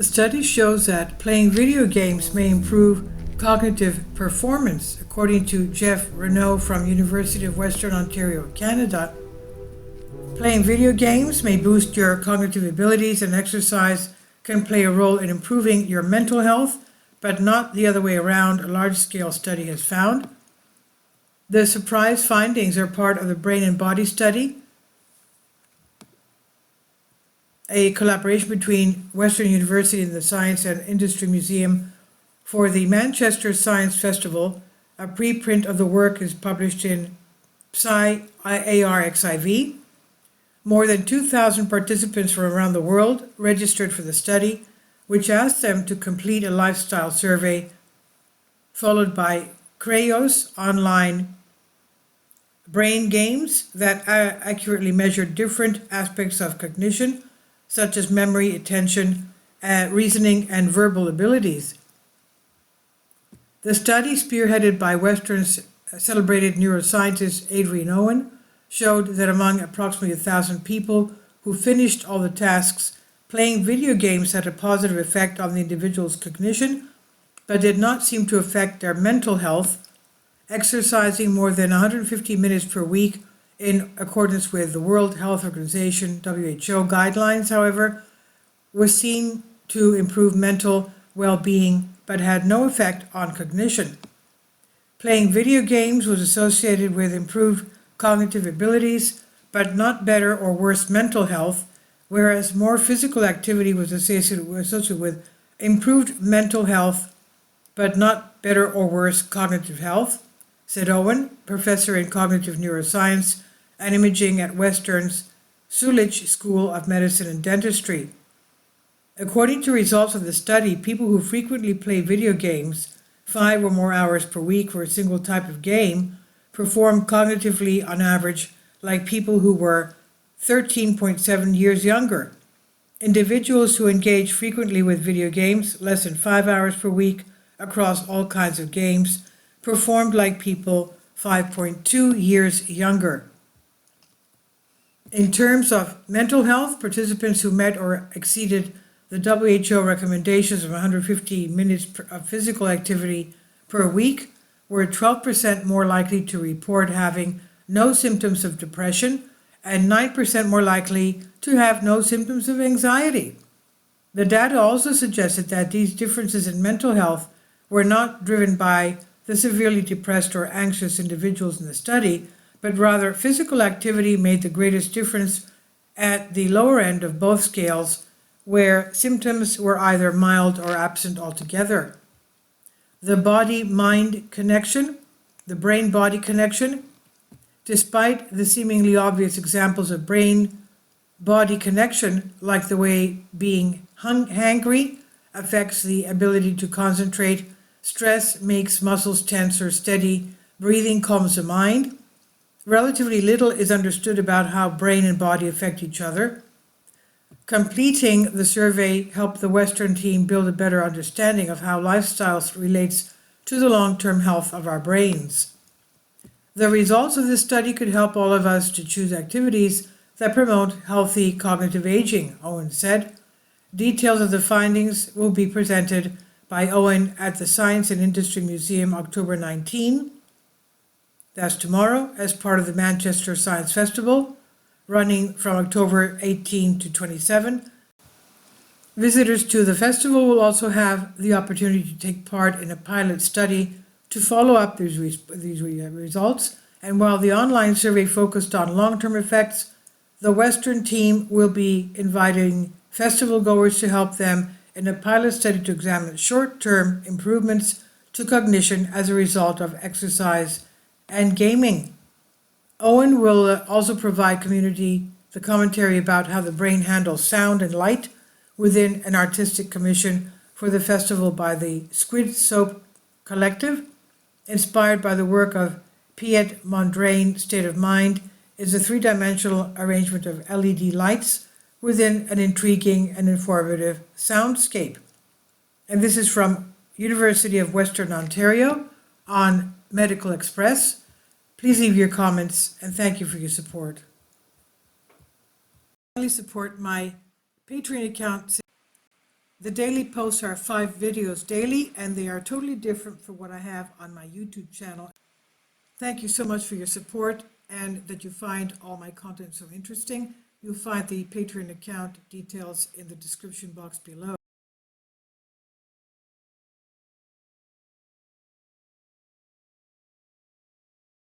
The study shows that playing video games may improve cognitive performance. According to Jeff Renaud from University of Western Ontario, Canada, playing video games may boost your cognitive abilities, and exercise can play a role in improving your mental health, but not the other way around, a large-scale study has found. The surprise findings are part of the Brain and Body study, a collaboration between Western University and the Science and Industry Museum for the Manchester Science Festival. A preprint of the work is published in ARXIV. More than 2,000 participants from around the world registered for the study, which asked them to complete a lifestyle survey, followed by Crayos online brain games that accurately measured different aspects of cognition, such as memory, attention, reasoning, and verbal abilities. The study, spearheaded by Western's celebrated neuroscientist Adrian Owen, showed that among approximately 1,000 people who finished all the tasks, playing video games had a positive effect on the individual's cognition, but did not seem to affect their mental health. Exercising more than 150 minutes per week in accordance with the World Health Organization (WHO) guidelines, however, was seen to improve mental well-being but had no effect on cognition. Playing video games was associated with improved cognitive abilities but not better or worse mental health, whereas more physical activity was associated with improved mental health but not better or worse cognitive health, said Owen, professor in cognitive neuroscience and imaging at Western's Zulich School of Medicine and Dentistry. According to results of the study, people who frequently play video games, 5 or more hours per week for a single type of game, performed cognitively on average like people who were 13.7 years younger. Individuals who engage frequently with video games, less than 5 hours per week across all kinds of games, performed like people 5.2 years younger. In terms of mental health, participants who met or exceeded the WHO recommendations of 150 minutes of physical activity per week were 12% more likely to report having no symptoms of depression and 9% more likely to have no symptoms of anxiety. The data also suggested that these differences in mental health were not driven by the severely depressed or anxious individuals in the study, but rather physical activity made the greatest difference at the lower end of both scales, where symptoms were either mild or absent altogether. The body-mind connection, the brain-body connection, despite the seemingly obvious examples of brain-body connection, like the way being hangry affects the ability to concentrate, stress makes muscles tense or steady, breathing calms the mind. Relatively little is understood about how brain and body affect each other. Completing the survey helped the Western team build a better understanding of how lifestyle relates to the long-term health of our brains. The results of this study could help all of us to choose activities that promote healthy cognitive aging, Owen said. Details of the findings will be presented by Owen at the Science and Industry Museum October 19. That's tomorrow, as part of the Manchester Science Festival, running from October 18 to 27. Visitors to the festival will also have the opportunity to take part in a pilot study to follow up these results. And while the online survey focused on long-term effects, the Western team will be inviting festival goers to help them in a pilot study to examine short-term improvements to cognition as a result of exercise and gaming. Owen will also provide community the commentary about how the brain handles sound and light within an artistic commission for the festival by the Squid Soap Collective. Inspired by the work of Piet Mondrian, State of Mind is a three-dimensional arrangement of LED lights within an intriguing and informative soundscape. And this is from University of Western Ontario on Medical Express. Please leave your comments and thank you for your support. Support my Patreon account. The daily posts are 5 videos daily, and they are totally different from what I have on my YouTube channel. Thank you so much for your support and that you find all my content so interesting. You'll find the Patreon account details in the description box below.